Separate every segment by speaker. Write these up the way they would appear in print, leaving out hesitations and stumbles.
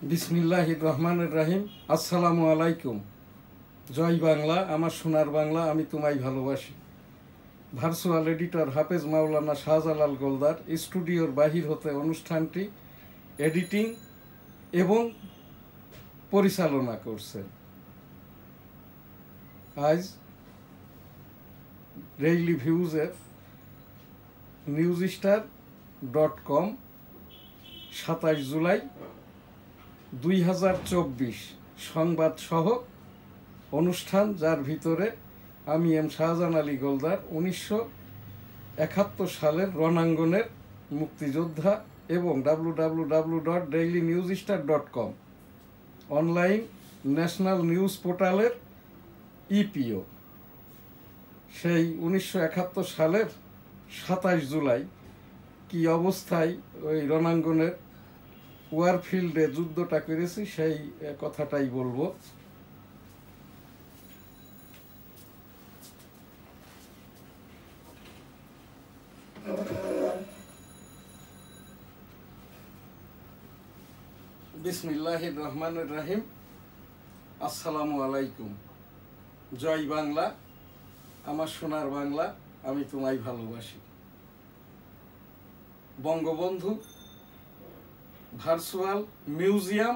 Speaker 1: বিসমিল্লাহির রহমানির রহিম। আসসালামু আলাইকুম। জয় বাংলা, আমার সোনার বাংলা, আমি তোমায় ভালোবাসি। ভার্চুয়াল এডিটর হাফেজ মাওলানা শাহজালাল গোলদার স্টুডিওর বাহির হতে অনুষ্ঠানটি এডিটিং এবং পরিচালনা করছেন। আজ ডেইলি ভিউজের newsstar.com 27 জুলাই 2024 সংবাদ সহ অনুষ্ঠান, যার ভিতরে আমি এম শাহজাহান আলী গোলদার 1971 সালের রণাঙ্গনের মুক্তিযোদ্ধা এবং www.dailynewsstar.com অনলাইন ন্যাশনাল নিউজ পোর্টালের ইপিও সেই 1971 সালের 27 জুলাই কি অবস্থায় ওই রণাঙ্গনের ওয়ারফিল্ডে যুদ্ধটা করেছি সেই কথাটাই বলবো। বিসমিল্লাহির রহমানির রহিম। আসসালামু আলাইকুম। জয় বাংলা, আমার সোনার বাংলা, আমি তোমায় ভালোবাসি। Bangabandhu virtual museum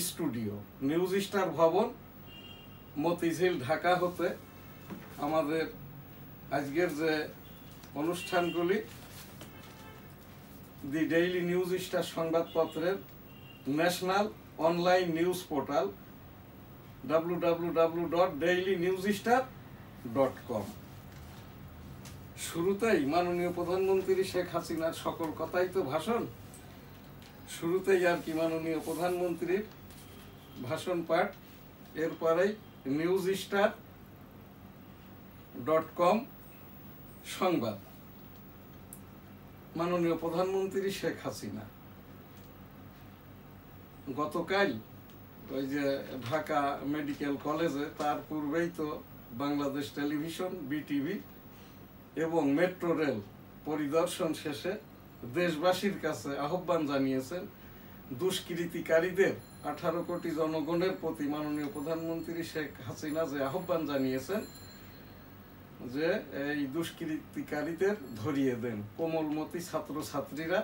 Speaker 1: studio, news star ভবন, মতিঝিল, ঢাকা হতে আমাদের আজকের যে অনুষ্ঠানগুলি দি ডেইলি নিউজ স্টার সংবাদপত্রের national online news portal www.dailynewsstar.com। শুরুতেই মাননীয় প্রধানমন্ত্রী শেখ হাসিনার সকল কথাই তো ভাষণ, শুরুতেই আর কি মাননীয় প্রধানমন্ত্রীর ভাষণ পাঠ, এরপরেই newsstar.com সংবাদ। মাননীয় প্রধানমন্ত্রী শেখ হাসিনা গতকাল ওই যে ঢাকা মেডিকেল কলেজে, তার পূর্বেই তো বাংলাদেশ টেলিভিশন, বিটিভি এবং মেট্রো রেল পরিদর্শন শেষে দেশবাসীর কাছে আহ্বান জানিয়েছেন, দুষ্কৃতিকারীদের 18 কোটি জনগণের প্রতি মাননীয় প্রধানমন্ত্রী শেখ হাসিনা যে আহ্বান জানিয়েছেন যে এই দুষ্কৃতিকারীদের ধরিয়ে দেন। কোমলমতি ছাত্রছাত্রীরা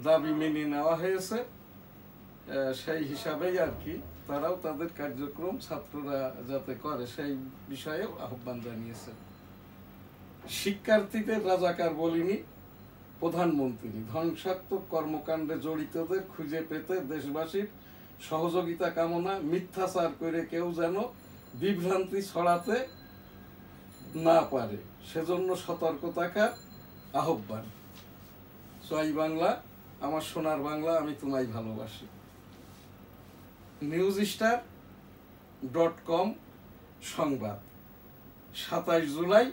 Speaker 1: দাবি মেনে নেওয়া হয়েছে, সেই হিসাবেই আর কি তারাও তাদের কার্যক্রম ছাত্ররা যাতে করে সেই বিষয়েও আহ্বান জানিয়েছে। শিক্ষার্থীদের রাজাকার বলিনি প্রধানমন্ত্রী, ধ্বংসাত্মক কর্মকাণ্ডে জড়িতদের খুঁজে পেতে দেশবাসীর সহযোগিতা কামনা, মিথ্যাচার করে কেউ যেন বিভ্রান্তি ছড়াতে না পারে সেজন্য সতর্ক থাকার আহ্বান। জয় বাংলা, আমার সোনার বাংলা, আমি তোমায় ভালোবাসি। newsstar.com সংবাদ 27 জুলাই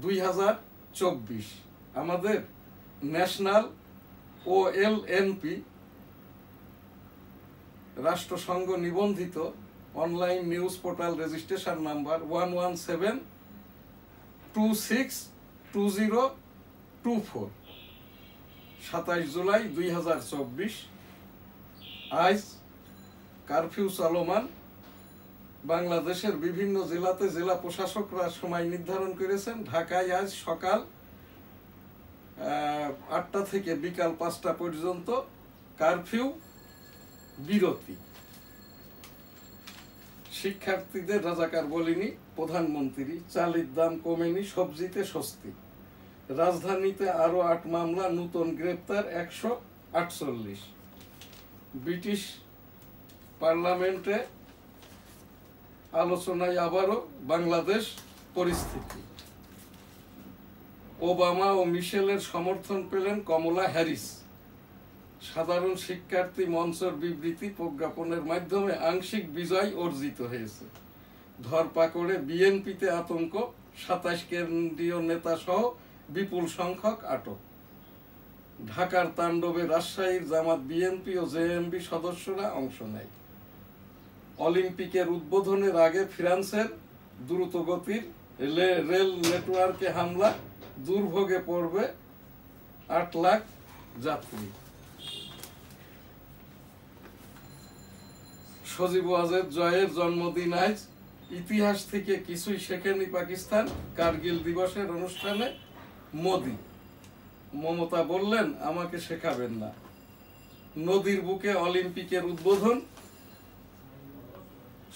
Speaker 1: 2024 আমাদের ন্যাশনাল OLNP রাষ্ট্রসংঘ নিবন্ধিত online news portal registration number 117262024 27 July 2024। আজ কারফিউ চলমান। বাংলাদেশের বিভিন্ন জেলাতে জেলা প্রশাসকরা সময় নির্ধারণ করেছেন। ঢাকায় আজ সকাল 8টা থেকে বিকাল 5টা পর্যন্ত কারফিউ বিরতি। শিক্ষার্থীদের রাজাকার বলিনি প্রধানমন্ত্রী, চালের দাম কমেনি, সবজিতে স্বস্তি। রাজধানীতে আরো 8 মামলা, নতুন গ্রেপ্তার 148। ব্রিটিশ পার্লামেন্টে আলোচনায় আবারও বাংলাদেশ পরিস্থিতি। ওবামা ও মিশেলের সমর্থন পেলেন কমলা হ্যারিস। সাধারণ শিক্ষার্থী মঞ্চের বিবৃতি প্রজ্ঞাপনের মাধ্যমে আংশিক বিজয় অর্জিত হয়েছে। ধরপাকড়ে বিএনপিতে আতঙ্ক, 27 কেন্দ্রীয় নেতা সহ বিপুল সংখ্যক আটক। ঢাকার তাণ্ডবে রাজশাহীর জামাত, বিএনপি ও জেএমবি সদস্যরা অংশ নেয়। অলিম্পিকের উদ্বোধনের আগে ফ্রান্সের দ্রুতগতির রেল নেটওয়ার্কে হামলা, দুর্ভোগে পড়বে 8 লাখ যাত্রী। সজীব ওয়াজেদ জয়ের জন্মদিন আজ, ইতিহাস থেকে কিছুই শেখেনি পাকিস্তান, কারগিল দিবসের অনুষ্ঠানে মোদি। মমতা বললেন আমাকে শেখাবেন না। নদীর বুকে অলিম্পিকের উদ্বোধন,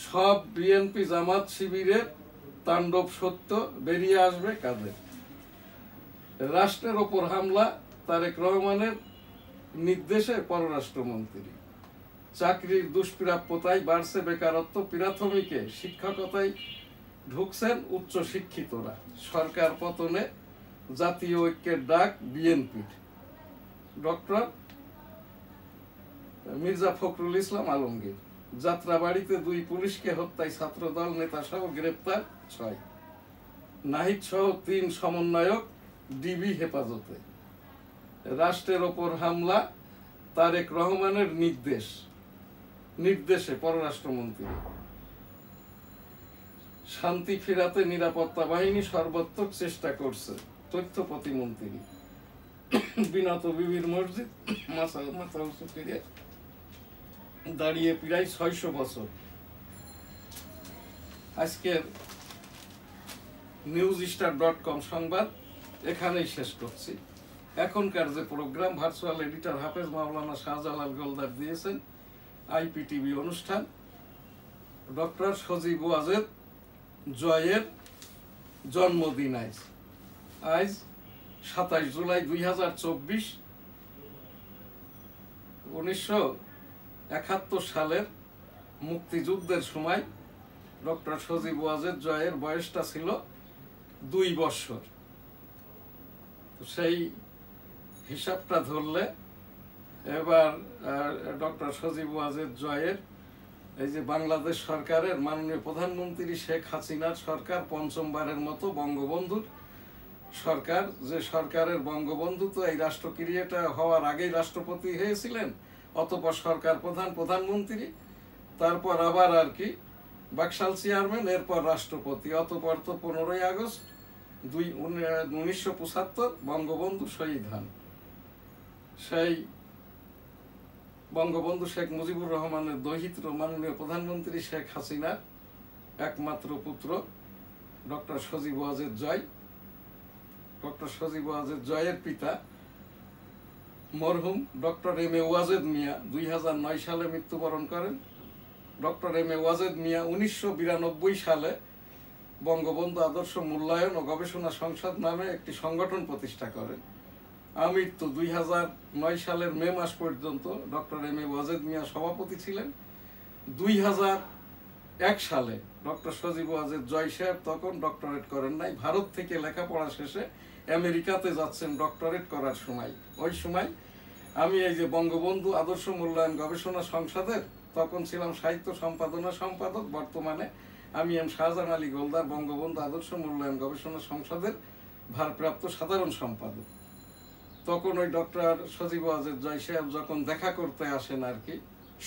Speaker 1: সব বিএনপি জামাত শিবিরের তাণ্ডব সত্য বেরিয়ে আসবে কাদের। রাষ্ট্রের ওপর হামলা তারেক রহমানের নির্দেশে পররাষ্ট্রমন্ত্রী। চাকরির দুষ্প্রাপ্যতায় বাড়ছে বেকারত্ব, প্রাথমিকে শিক্ষকতায় ঢুকছেন উচ্চ শিক্ষিতরা। সরকার পতনে জাতীয় ঐক্যের ডাক বিএনপির। ডক্টর মির্জা ফখরুল ইসলাম আলমগীর। যাত্রাবাড়িতে 2 পুলিশকে হত্যায় ছাত্রদল নেতা সহ গ্রেপ্তার 6। নাহিদ সহ 3 সমন্বয়ক ডিবি হেফাজতে। রাষ্ট্রের ওপর হামলা তারেক রহমানের নির্দেশে পররাষ্ট্রমন্ত্রী। শান্তি ফেরাতে নিরাপত্তা বাহিনী সর্বাত্মক চেষ্টা করছে, তথ্য প্রতিমন্ত্রী। বিনত বিবির মসজিদ মাথা উঁচু করে দাঁড়িয়ে প্রায় 600 বছর। আজকের newsstar.com সংবাদ এখানেই শেষ করছি। এখনকার যে প্রোগ্রাম ভার্চুয়াল এডিটর হাফেজ মাওলানা শাহজালাল গোলদার দিয়েছেন, আইপিটিভি অনুষ্ঠান। ডক্টর সজীব ওয়াজেদ জয়ের জন্মদিন আজ 27 জুলাই 2024। 1971 সালের মুক্তিযুদ্ধের সময় ডক্টর সজীব ওয়াজেদ জয়ের বয়সটা ছিল 2 বছর। সেই হিসাবটা ধরলে এবার ডক্টর সজীব ওয়াজেদ জয়ের এই যে বাংলাদেশ সরকারের মাননীয় প্রধানমন্ত্রী শেখ হাসিনার সরকার 5মবারের মতো বঙ্গবন্ধুর সরকার, যে সরকারের বঙ্গবন্ধু তো এই রাষ্ট্রক্রিয়াটা হওয়ার আগেই রাষ্ট্রপতি হয়েছিলেন, অতঃপর সরকার প্রধানমন্ত্রী, তারপর আবার আর কি বাকশাল চেয়ারম্যান, এরপর রাষ্ট্রপতি, অতঃপর তো 15ই আগস্ট 1975 বঙ্গবন্ধু শহীদ হন। সেই বঙ্গবন্ধু শেখ মুজিবুর রহমানের দৌহিত্র মাননীয় প্রধানমন্ত্রী শেখ হাসিনার একমাত্র পুত্র ডক্টর সজীব ওয়াজেদ জয়। ডক্টর সজীব ওয়াজেদ জয়ের পিতা মরহুম doctor M A Wazed Miah 2009 সালে মৃত্যুবরণ করেন। Doctor M A Wazed Miah 1992 সালে বঙ্গবন্ধু আদর্শ মূল্যায়ন ও গবেষণা সংসদ নামে একটি সংগঠন প্রতিষ্ঠা করেন। আমৃত্যু 2009 সালের মে মাস পর্যন্ত doctor M A Wazed Miah সভাপতি ছিলেন। 2001 সালে ডক্টর সজীব ওয়াজেদ জয় সাহেব তখন ডক্টরেট করেন নাই, ভারত থেকে লেখাপড়া শেষে আমেরিকাতে যাচ্ছেন ডক্টরেট করার সময়। ওই সময় আমি এই যে বঙ্গবন্ধু আদর্শ মূল্যায়ন গবেষণা সংসদের তখন ছিলাম সাহিত্য সম্পাদনা সম্পাদক, বর্তমানে আমি এম শাহজাহান আলী গোলদার বঙ্গবন্ধু আদর্শ মূল্যায়ন গবেষণা সংসদের ভারপ্রাপ্ত সাধারণ সম্পাদক। তখন ওই ডক্টর সজীব ওয়াজেদ জয় সাহেব যখন দেখা করতে আসেন আর কি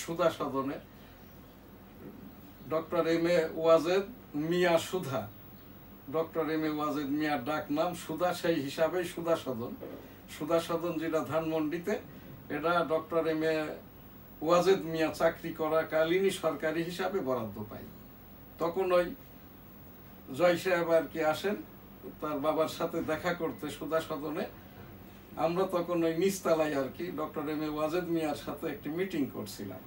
Speaker 1: সুধা সদনে, doctor M A Wazed Miah Sudha, doctor M A Wazed মিয়ার ডাক নাম সুধা, সেই হিসাবেই সুধা সদন যেটা ধানমন্ডিতে, এটা doctor M A Wazed Miah চাকরি করাকালীনই সরকারি হিসাবে বরাদ্দ পাই। তখন ওই জয় সাহেব আর কি আসেন তার বাবার সাথে দেখা করতে সুধা সদনে। আমরা তখন ওই নিচতলায় আর কি ডক্টর এম এ ওয়াজেদ মিয়ার সাথে একটি মিটিং করছিলাম।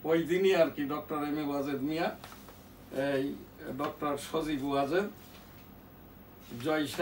Speaker 1: ওই দিনই আর কি doctor M A Wazed Miah এই ডক্টর সজীব ওয়াজেদ জয় সাহেব